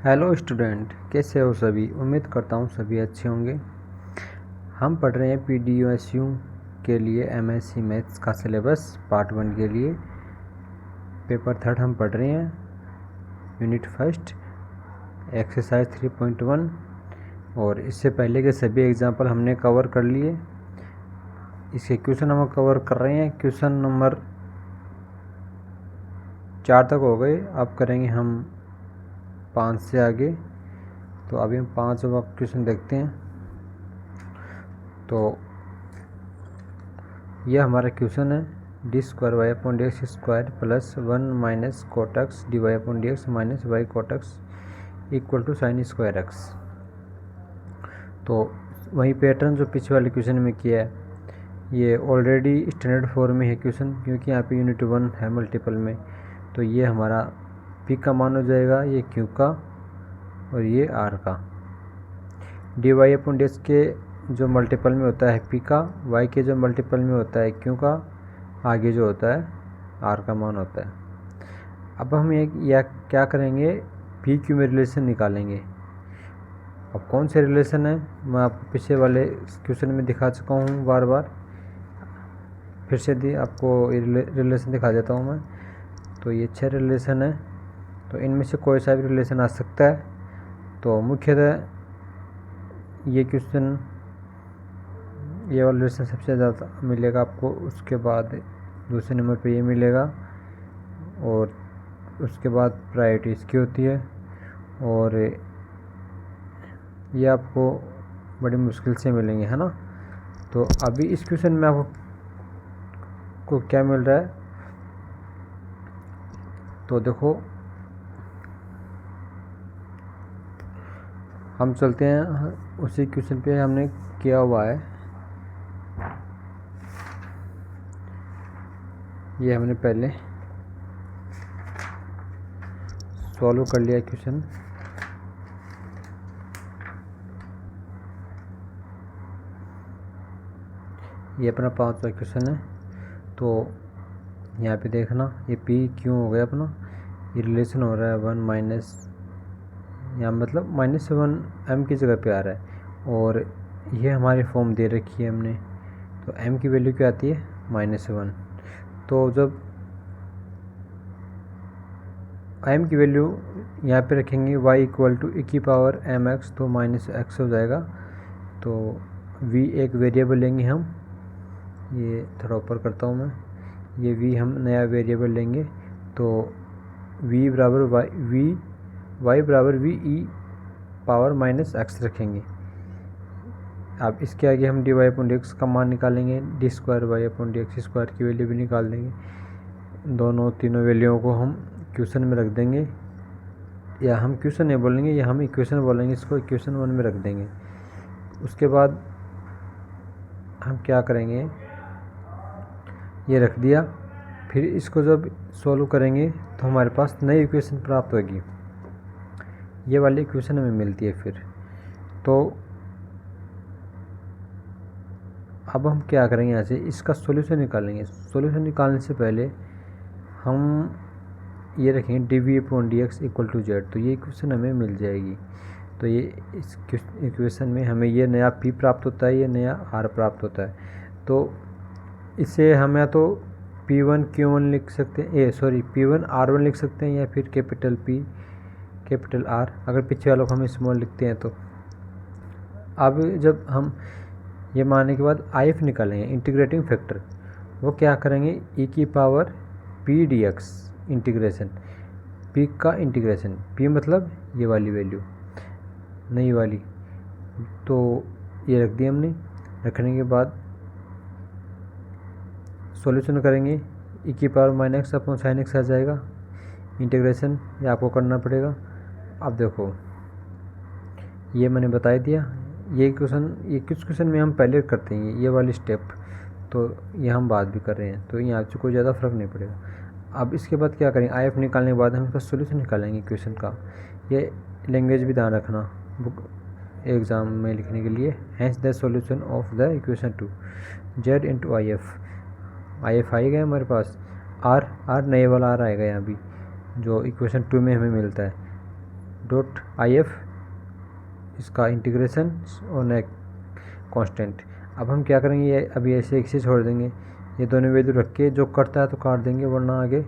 Hello student, कैसे हो सभी। उम्मीद करता हूँ सभी अच्छे होंगे। हम पढ़ रहे हैं PDUSU के लिए MSc मैथ्स का सिलेबस पार्ट 1 के लिए पेपर 3 हम पढ़ रहे हैं, यूनिट 1 एक्सरसाइज 3.1। और इससे पहले के सभी एग्जाम्पल हमने कवर कर लिए। इसके क्वेश्चन हम कवर कर रहे हैं, क्वेश्चन नंबर 4 तक हो गए। अब करेंगे हम 5 से आगे। तो अभी हम 5वां क्वेश्चन देखते हैं। तो यह हमारा क्वेश्चन है, d² plus 1 cot x dy/dx minus y cot x equal to sin²x। तो वही पैटर्न जो पिछले वाले क्वेश्चन में किया है, ये ऑलरेडी स्टैंडर्ड फॉर्म में है क्वेश्चन, क्योंकि यहाँ पे यूनिट 1 है मल्टीपल में। तो ये हमारा p का मान हो जाएगा, ये q का और ये r का। dy/dx के जो मल्टीपल में होता है p का, y के जो मल्टीपल में होता है q का, आगे जो होता है r का मान होता है। अब हम यह क्या करेंगे, p q में रिलेशन निकालेंगे। अब कौन से रिलेशन है, मैं आपको पिछले वाले क्वेश्चन में दिखा चुका हूँ बार बार। फिर से आपको रिलेशन दिखा देता हूँ मैं। तो ये 6 रिलेशन है, तो इनमें से कोई सा भी रिलेशन आ सकता है। तो मुख्यतः ये क्वेश्चन, ये वाला रिलेशन सबसे ज़्यादा मिलेगा आपको। उसके बाद दूसरे नंबर पे ये मिलेगा, और उसके बाद प्रायोरिटी इसकी होती है, और ये आपको बड़ी मुश्किल से मिलेंगे, है ना। तो अभी इस क्वेश्चन में आपको क्या मिल रहा है, तो देखो हम चलते हैं उसी क्वेश्चन पे हमने किया हुआ है। ये हमने पहले सॉल्व कर लिया क्वेश्चन। ये अपना 5वां क्वेश्चन है। तो यहाँ पे देखना, ये p क्यों हो गया अपना, ये रिलेशन हो रहा है 1 माइनस, यहाँ मतलब -1 m की जगह पे आ रहा है, और ये हमारी फॉर्म दे रखी है हमने। तो m की वैल्यू क्या आती है, -1। तो जब m की वैल्यू यहाँ पे रखेंगे y इक्वल टू e⁻mx, तो -x हो जाएगा। तो v एक वेरिएबल लेंगे हम, ये थोड़ा ऊपर करता हूँ मैं, ये v हम नया वेरिएबल लेंगे। तो y बराबर v e⁻x रखेंगे। अब इसके आगे हम dy/dx का मान निकालेंगे, d²y/dx² की वैल्यू भी निकाल देंगे। तीनों वैल्यूओं को हम क्वेश्चन में रख देंगे, या हम क्वेश्चन नहीं बोलेंगे, या हम इक्वेशन बोलेंगे, इसको इक्वेशन 1 में रख देंगे। उसके बाद हम क्या करेंगे, ये रख दिया। फिर इसको जब सॉल्व करेंगे तो हमारे पास नई इक्वेशन प्राप्त होगी, ये वाली इक्वेशन हमें मिलती है फिर। तो अब हम क्या करेंगे, यहाँ से इसका सॉल्यूशन निकालेंगे। सॉल्यूशन निकालने से पहले हम ये रखेंगे dv/dx इक्वल टू z, तो ये इक्वेशन हमें मिल जाएगी। तो ये इस इक्वेशन में हमें ये नया p प्राप्त होता है, ये नया r प्राप्त होता है। तो इसे हम या तो p1 q1 लिख सकते हैं, p1 r1 लिख सकते हैं, या फिर कैपिटल P कैपिटल R, अगर पीछे वालों को हम स्मॉल लिखते हैं। तो अब जब हम ये मानने के बाद IF निकालेंगे, इंटीग्रेटिंग फैक्टर, वो क्या करेंगे, e⁻p⁻dx इंटीग्रेशन, p का इंटीग्रेशन, p मतलब ये वाली वैल्यू, नई वाली। तो ये रख दी हमने। रखने के बाद सॉल्यूशन करेंगे, e⁻x अपॉन sin x आ जाएगा। इंटीग्रेशन ये आपको करना पड़ेगा। अब देखो, ये मैंने बता दिया। ये कुछ क्वेश्चन में हम पहले करते हैं ये वाली स्टेप, तो ये हम बाद भी कर रहे हैं, तो यहाँ से कोई ज़्यादा फर्क नहीं पड़ेगा। अब इसके बाद क्या करेंगे, IF निकालने के बाद हम इसका सॉल्यूशन निकालेंगे क्वेश्चन का। ये लैंग्वेज भी ध्यान रखना बुक एग्ज़ाम में लिखने के लिए। Hence the solution of the equation 2 z into IF आएगा हमारे पास, R नए वाला R आएगा यहाँ भी, जो इक्वेशन 2 में हमें मिलता है। डॉट आई एफ इसका इंटीग्रेशन और एक कांस्टेंट। अब हम क्या करेंगे, ये अभी ऐसे एक से छोड़ देंगे, ये दोनों वैल्यू रख के जो कटता है तो काट देंगे, वरना आगे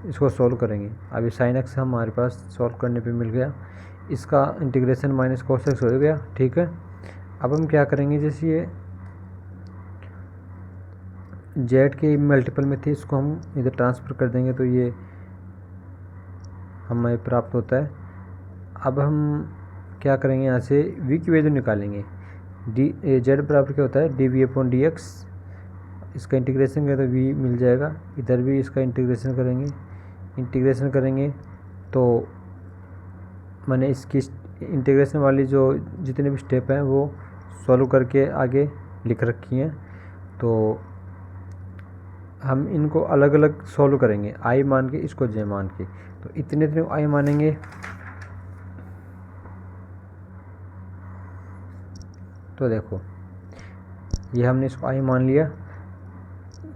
इसको सॉल्व करेंगे। अभी साइन एक्स हमारे पास सॉल्व करने पे मिल गया, इसका इंटीग्रेशन माइनस कोस एक्स हो गया, ठीक है। अब हम क्या करेंगे, जैसे ये जेड के मल्टीपल में थी, इसको हम इधर ट्रांसफ़र कर देंगे तो ये हमें प्राप्त होता है। अब हम क्या करेंगे, यहाँ से v की वैल्यू निकालेंगे। डी जेड बराबर क्या होता है, D V upon D X. इसका इंटीग्रेशन करें तो v मिल जाएगा, इधर भी इसका इंटीग्रेशन करेंगे तो मैंने इसकी इंटीग्रेशन वाली जो जितने भी स्टेप हैं वो सॉल्व करके आगे लिख रखी हैं। तो हम इनको अलग अलग सॉल्व करेंगे, आई मान के, इसको जे मान के। तो इतने आई मानेंगे, तो देखो ये हमने इसको आई मान लिया,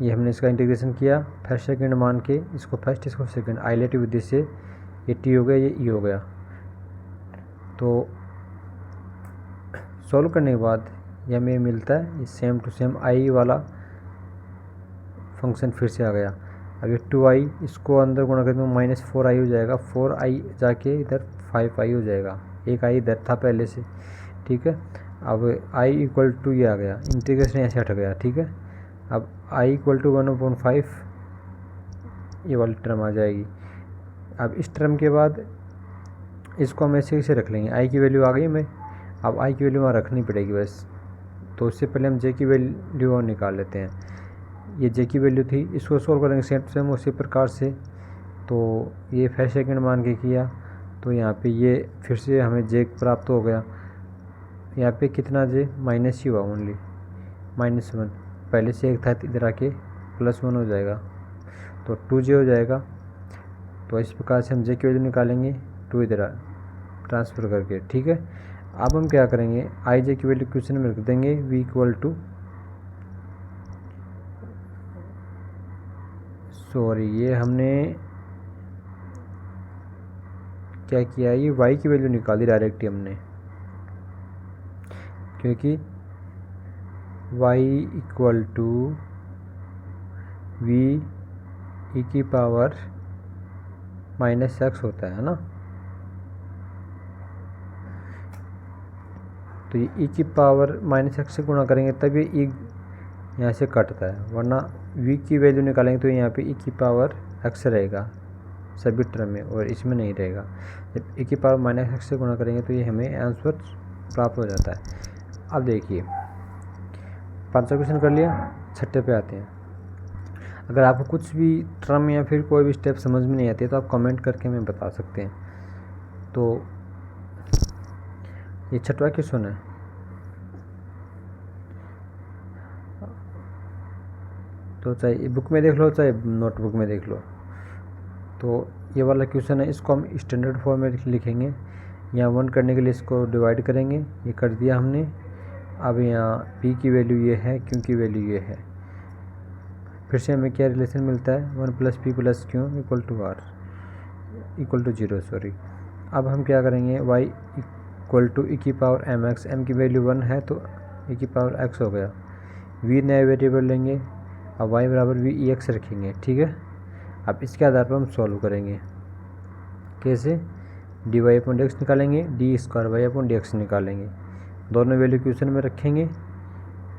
ये हमने इसका इंटीग्रेशन किया, फर्स्ट सेकंड मान के इसको फर्स्ट इसको सेकंड, आइलेटिव विधि से ये टी हो गया, ये ई हो गया। तो सॉल्व करने के बाद ये हमें मिलता है, ये सेम टू सेम आई वाला फंक्शन फिर से आ गया। अब ये 2i इसको अंदर गुणा करके -4i हो जाएगा, 4i जाके इधर 5i हो जाएगा, एक i इधर था पहले से, ठीक है। अब i इक्वल टू ये आ गया, इंटीग्रेशन ऐसे हट गया, ठीक है। अब i इक्वल टू 1/5 ये वाली टर्म आ जाएगी। अब इस टर्म के बाद इसको हम ऐसे रख लेंगे, i की वैल्यू आ गई हमें, अब i की वैल्यू वहाँ रखनी पड़ेगी बस। तो उससे पहले हम j की वैल्यू और निकाल लेते हैं। ये j की वैल्यू थी, इसको सोल्व करेंगे सेम टू सेम उसी प्रकार से। तो ये फर्स्ट सेकंड मान के किया, तो यहाँ पे ये फिर से हमें j प्राप्त हो गया। यहाँ पे कितना j, माइनस ही हुआ ओनली, -1, पहले से एक था, इधर आके +1 हो जाएगा, तो 2j हो जाएगा। तो इस प्रकार से हम j की वैल्यू निकालेंगे, 2 इधर ट्रांसफ़र करके, ठीक है। अब हम क्या करेंगे, आई जे की वैल्यू क्वेश्चन में रख देंगे, v इक्वल टू, सॉरी ये हमने क्या किया, ये y की वैल्यू निकाली डायरेक्ट ही हमने, क्योंकि y equal to v e की पावर -x होता है ना। तो ये e की पावर -x से गुणा करेंगे तब ये e यहाँ से कटता है, वरना v की वैल्यू निकालेंगे तो यहाँ पे e की पावर x रहेगा सभी टर्म में, और इसमें नहीं रहेगा। जब e की पावर -x से गुणा करेंगे तो ये हमें आंसर प्राप्त हो जाता है। अब देखिए 5वां क्वेश्चन कर लिया, छठे पे आते हैं। अगर आपको कुछ भी टर्म या फिर कोई भी स्टेप समझ में नहीं आती है तो आप कमेंट करके हमें बता सकते हैं। तो ये 6वां क्वेश्चन है, तो चाहे बुक में देख लो चाहे नोटबुक में देख लो। तो ये वाला क्वेश्चन है, इसको हम स्टैंडर्ड फॉर्म में लिखेंगे। यहाँ 1 करने के लिए इसको डिवाइड करेंगे, ये कर दिया हमने। अब यहाँ p की वैल्यू ये है, q की वैल्यू ये है। फिर से हमें क्या रिलेशन मिलता है, 1 + p + q equal to 0, sorry. अब हम क्या करेंगे, y इक्वल टू e की पावर mx, m की वैल्यू 1 है तो e की पावर x हो गया। v नया वेरिएबल लेंगे, अब y बराबर v e x रखेंगे, ठीक है। अब इसके आधार पर हम सॉल्व करेंगे, कैसे, dy/dx निकालेंगे, d²y/dx निकालेंगे, दोनों वैल्यू क्वेश्चन में रखेंगे।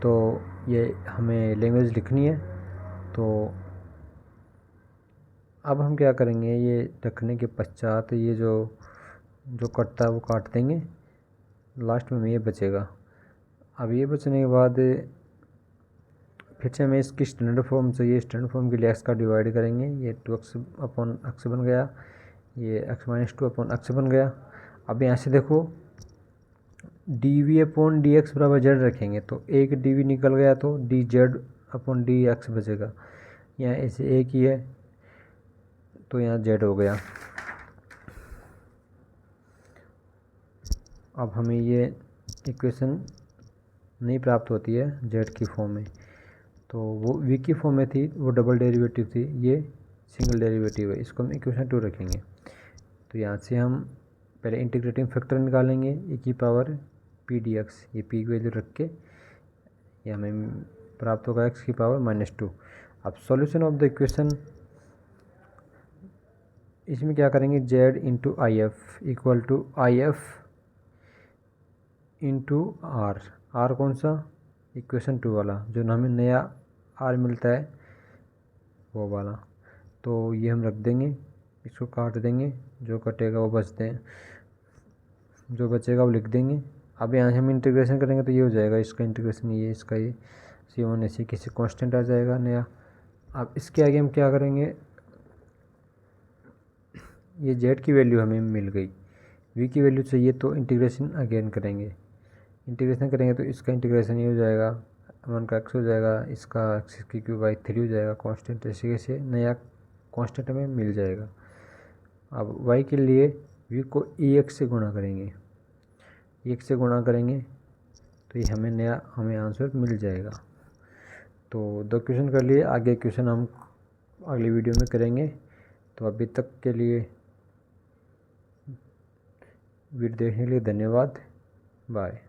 तो ये हमें लैंग्वेज लिखनी है। तो अब हम क्या करेंगे, ये रखने के पश्चात ये जो कटता है वो काट देंगे, लास्ट में ये बचेगा। अब ये बचने के बाद फिर से हमें इसकी स्टैंडर्ड फॉर्म चाहिए, स्टैंडर्ड फॉर्म के लिए x का डिवाइड करेंगे, ये 2x/x बन गया, ये x-2/x बन गया। अब यहाँ से देखो dv/dx बराबर z रखेंगे, तो एक dv निकल गया तो dz/dx बचेगा। यहाँ ऐसे एक ही है तो यहाँ z हो गया। अब हमें ये इक्वेशन नहीं प्राप्त होती है z की फॉर्म में, तो वो v की फॉर्म में थी, वो डबल डेरिवेटिव थी, ये सिंगल डेरिवेटिव है, इसको हम इक्वेशन 2 रखेंगे। तो यहाँ से हम पहले इंटीग्रेटिंग फैक्टर निकालेंगे e की पावर p dx, ये p की वैल्यू रख के ये हमें प्राप्त होगा x की पावर -2। अब सॉल्यूशन ऑफ द इक्वेशन, इसमें क्या करेंगे, z into I F equal to I F into R. R कौन सा, इक्वेशन 2 वाला, जो हमें नया आर मिलता है वो वाला। तो ये हम रख देंगे, इसको काट देंगे, जो कटेगा वो जो बचेगा वो लिख देंगे। अब यहाँ से हम इंटीग्रेशन करेंगे तो ये हो जाएगा, इसका इंटीग्रेशन ये, इसका ये, C1 ऐसे किसी कांस्टेंट आ जाएगा नया। अब इसके आगे हम क्या करेंगे, ये z की वैल्यू हमें मिल गई, v की वैल्यू चाहिए तो इंटीग्रेशन अगेन करेंगे। इंटीग्रेशन करेंगे तो इसका इंटीग्रेशन ये हो जाएगा, 1 का x हो जाएगा, इसका x की क्यूब बाई 3 हो जाएगा कांस्टेंट, ऐसे कैसे नया कांस्टेंट हमें मिल जाएगा। अब y के लिए v को ex से गुणा करेंगे, ex से गुणा करेंगे तो ये हमें आंसर मिल जाएगा। तो 2 क्वेश्चन कर लिए, आगे क्वेश्चन हम अगली वीडियो में करेंगे। तो अभी तक के लिए वीडियो देखने के लिए धन्यवाद, बाय।